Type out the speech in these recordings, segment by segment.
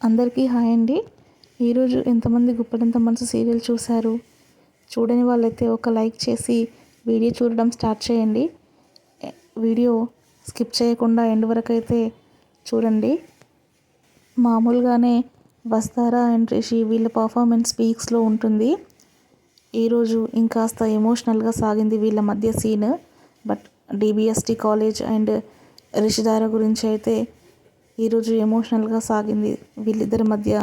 అందరికీ హాయ్ అండి. ఈరోజు ఎంతమంది గుప్పెడంత మనసు సీరియల్ చూశారు? చూడని వాళ్ళైతే ఒక లైక్ చేసి వీడియో చూడడం స్టార్ట్ చేయండి. వీడియో స్కిప్ చేయకుండా ఎండ్ వరకు అయితే చూడండి. మామూలుగానే వస్తారా అండ్ రిషి వీళ్ళ పర్ఫార్మెన్స్ పీక్స్లో ఉంటుంది. ఈరోజు ఇంకాస్త ఎమోషనల్గా సాగింది వీళ్ళ మధ్య scene. But DBST college and Rishidhara గురించి అయితే ఈరోజు ఎమోషనల్గా సాగింది వీళ్ళిద్దరి మధ్య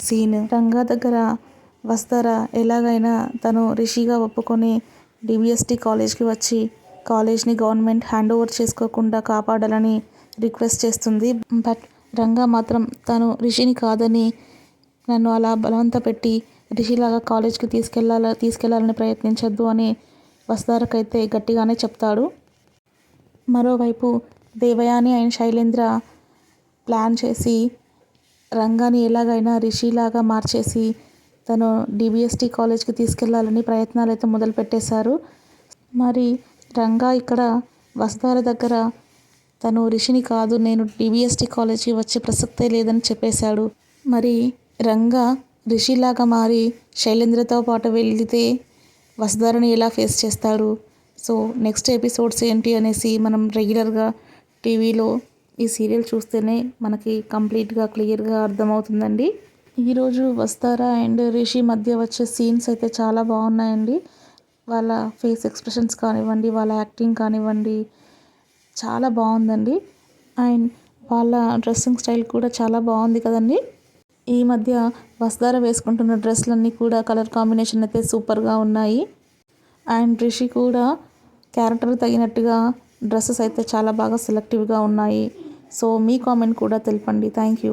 సీన్. రంగా దగ్గర వస్తారా ఎలాగైనా తను రిషిగా ఒప్పుకొని డిబిఎస్టి కాలేజ్కి వచ్చి కాలేజ్ని గవర్నమెంట్ హ్యాండ్ ఓవర్ చేసుకోకుండా కాపాడాలని రిక్వెస్ట్ చేస్తుంది. బట్ రంగా మాత్రం తను రిషిని కాదని నన్ను అలా బలవంత పెట్టి రిషిలాగా కాలేజ్కి తీసుకెళ్లాలని ప్రయత్నించొద్దు అని వస్తారకైతే గట్టిగానే చెప్తాడు. మరోవైపు దేవయాని అండ్ శైలేంద్ర ప్లాన్ చేసి రంగాని ఎలాగైనా రిషిలాగా మార్చేసి తను డిబిఎస్టి కాలేజ్కి తీసుకెళ్లాలని ప్రయత్నాలు అయితే మొదలుపెట్టేశారు. మరి రంగా ఇక్కడ వస్తార దగ్గర తను రిషిని కాదు, నేను డిబిఎస్టి కాలేజ్కి వచ్చే ప్రసక్తే లేదని చెప్పేశాడు. మరి రంగా రిషిలాగా మారి శైలేంద్రతో పాటు వెళితే వసుధారని ఎలా ఫేస్ చేస్తాడు? సో నెక్స్ట్ ఎపిసోడ్స్ ఏంటి అనేసి మనం రెగ్యులర్గా టీవీలో ఈ సీరియల్ చూస్తేనే మనకి కంప్లీట్గా క్లియర్గా అర్థమవుతుందండి. ఈరోజు వస్తారా అండ్ రిషి మధ్య వచ్చే సీన్స్ అయితే చాలా బాగున్నాయండి. వాళ్ళ ఫేస్ ఎక్స్ప్రెషన్స్ కానివ్వండి, వాళ్ళ యాక్టింగ్ కానివ్వండి, చాలా బాగుందండి. అండ్ వాళ్ళ డ్రెస్సింగ్ స్టైల్ కూడా చాలా బాగుంది కదండి. ఈ మధ్య వస్తార వేసుకుంటున్న డ్రెస్లన్నీ కూడా కలర్ కాంబినేషన్ అయితే సూపర్గా ఉన్నాయి. అండ్ రిషి కూడా క్యారెక్టర్ తగినట్టుగా డ్రెస్సెస్ అయితే చాలా బాగా సెలెక్టివ్గా ఉన్నాయి. సో మీ కామెంట్ కూడా తెలపండి. Thank you.